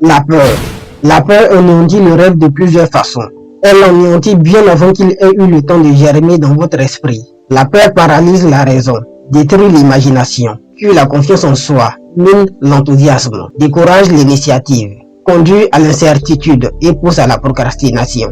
La peur. La peur anéantit le rêve de plusieurs façons. Elle l'anéantit bien avant qu'il ait eu le temps de germer dans votre esprit. La peur paralyse la raison, détruit l'imagination, tue la confiance en soi, mine l'enthousiasme, décourage l'initiative, conduit à l'incertitude et pousse à la procrastination.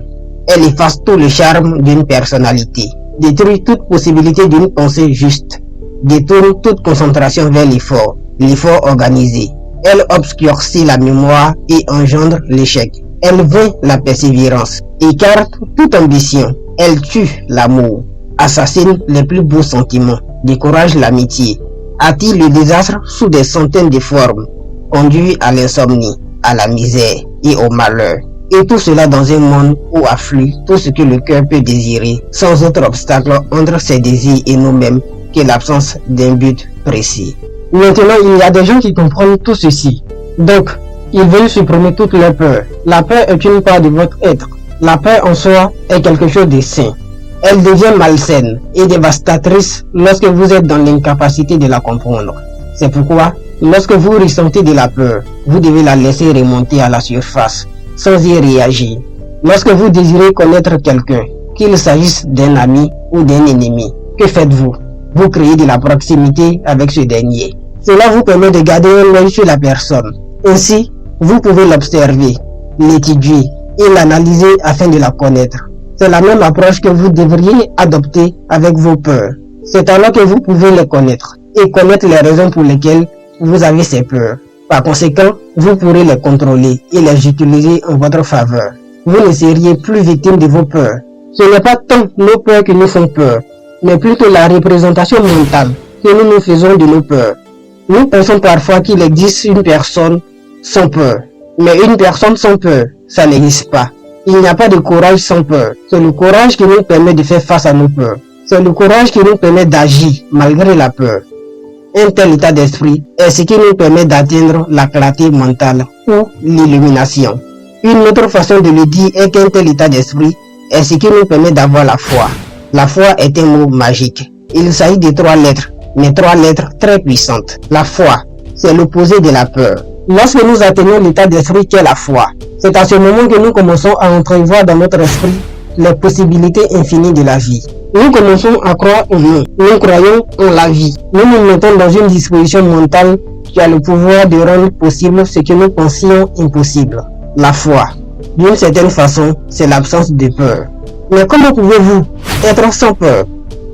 Elle efface tout le charme d'une personnalité, détruit toute possibilité d'une pensée juste, détourne toute concentration vers l'effort organisé. Elle obscurcit la mémoire et engendre l'échec. Elle vainc la persévérance, écarte toute ambition. Elle tue l'amour, assassine les plus beaux sentiments, décourage l'amitié, attire le désastre sous des centaines de formes, conduit à l'insomnie, à la misère et au malheur. Et tout cela dans un monde où afflue tout ce que le cœur peut désirer, sans autre obstacle entre ses désirs et nous-mêmes que l'absence d'un but précis. Maintenant, il y a des gens qui comprennent tout ceci. Donc, ils veulent supprimer toute leur peur. La peur est une part de votre être. La peur en soi est quelque chose de sain. Elle devient malsaine et dévastatrice lorsque vous êtes dans l'incapacité de la comprendre. C'est pourquoi, lorsque vous ressentez de la peur, vous devez la laisser remonter à la surface, sans y réagir. Lorsque vous désirez connaître quelqu'un, qu'il s'agisse d'un ami ou d'un ennemi, que faites-vous? Vous créez de la proximité avec ce dernier. Cela vous permet de garder un œil sur la personne. Ainsi, vous pouvez l'observer, l'étudier et l'analyser afin de la connaître. C'est la même approche que vous devriez adopter avec vos peurs. C'est alors que vous pouvez les connaître et connaître les raisons pour lesquelles vous avez ces peurs. Par conséquent, vous pourrez les contrôler et les utiliser en votre faveur. Vous ne seriez plus victime de vos peurs. Ce n'est pas tant nos peurs qui nous font peur, mais plutôt la représentation mentale que nous nous faisons de nos peurs. Nous pensons parfois qu'il existe une personne sans peur, mais une personne sans peur, ça n'existe pas. Il n'y a pas de courage sans peur. C'est le courage qui nous permet de faire face à nos peurs. C'est le courage qui nous permet d'agir malgré la peur. Un tel état d'esprit est ce qui nous permet d'atteindre la clarté mentale ou l'illumination. Une autre façon de le dire est qu'un tel état d'esprit est ce qui nous permet d'avoir la foi. La foi est un mot magique. Il s'agit de 3 lettres, mais 3 lettres très puissantes. La foi, c'est l'opposé de la peur. Lorsque nous atteignons l'état d'esprit qu'est la foi, c'est à ce moment que nous commençons à entrevoir dans notre esprit les possibilités infinies de la vie. Nous commençons à croire en nous. Nous croyons en la vie. Nous nous mettons dans une disposition mentale qui a le pouvoir de rendre possible ce que nous pensions impossible. La foi, d'une certaine façon, c'est l'absence de peur. Mais comment pouvez-vous être sans peur?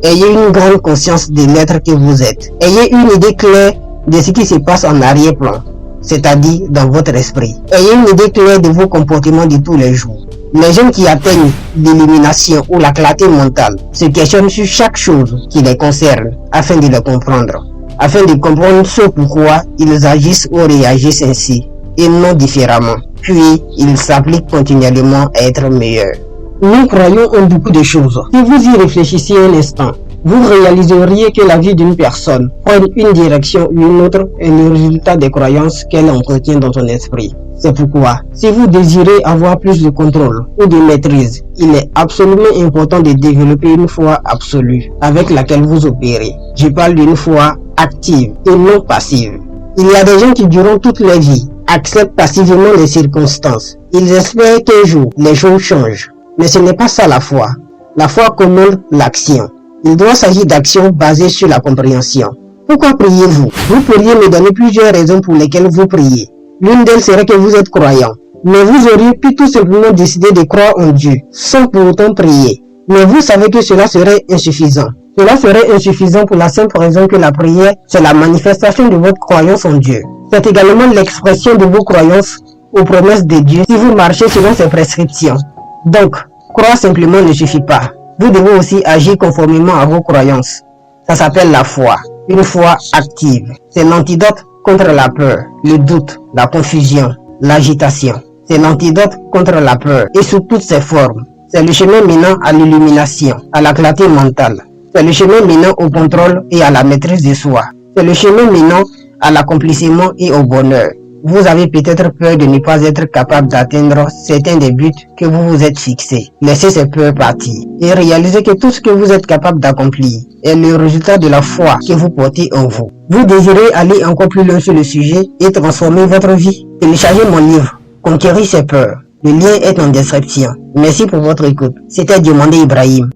Ayez une grande conscience de l'être que vous êtes. Ayez une idée claire de ce qui se passe en arrière-plan, c'est-à-dire dans votre esprit. Ayez une idée claire de vos comportements de tous les jours. Les gens qui atteignent l'illumination ou la clarté mentale se questionnent sur chaque chose qui les concerne afin de les comprendre, afin de comprendre ce pourquoi ils agissent ou réagissent ainsi et non différemment. Puis, ils s'appliquent continuellement à être meilleurs. Nous croyons en beaucoup de choses. Si vous y réfléchissiez un instant, vous réaliseriez que la vie d'une personne prenne une direction ou une autre est le résultat des croyances qu'elle entretient dans son esprit. C'est pourquoi, si vous désirez avoir plus de contrôle ou de maîtrise, il est absolument important de développer une foi absolue avec laquelle vous opérez. Je parle d'une foi active et non passive. Il y a des gens qui, durant toute leur vie, acceptent passivement les circonstances. Ils espèrent qu'un jour, les choses changent. Mais ce n'est pas ça la foi. La foi commande l'action. Il doit s'agir d'actions basées sur la compréhension. Pourquoi priez-vous? Vous pourriez me donner plusieurs raisons pour lesquelles vous priez. L'une d'elles serait que vous êtes croyant. Mais vous auriez pu tout simplement décider de croire en Dieu, sans pour autant prier. Mais vous savez que cela serait insuffisant. Cela serait insuffisant pour la simple raison que la prière, c'est la manifestation de votre croyance en Dieu. C'est également l'expression de vos croyances aux promesses de Dieu si vous marchez selon ses prescriptions. Donc, croire simplement ne suffit pas. Vous devez aussi agir conformément à vos croyances. Ça s'appelle la foi. Une foi active. C'est l'antidote contre la peur, le doute, la confusion, l'agitation. C'est l'antidote contre la peur et sous toutes ses formes. C'est le chemin menant à l'illumination, à la clarté mentale. C'est le chemin menant au contrôle et à la maîtrise de soi. C'est le chemin menant à l'accomplissement et au bonheur. Vous avez peut-être peur de ne pas être capable d'atteindre certains des buts que vous vous êtes fixés. Laissez ces peurs partir et réalisez que tout ce que vous êtes capable d'accomplir est le résultat de la foi que vous portez en vous. Vous désirez aller encore plus loin sur le sujet et transformer votre vie? Téléchargez mon livre Conquérir ses peurs. Le lien est en description. Merci pour votre écoute. C'était Diomandé Ibrahim.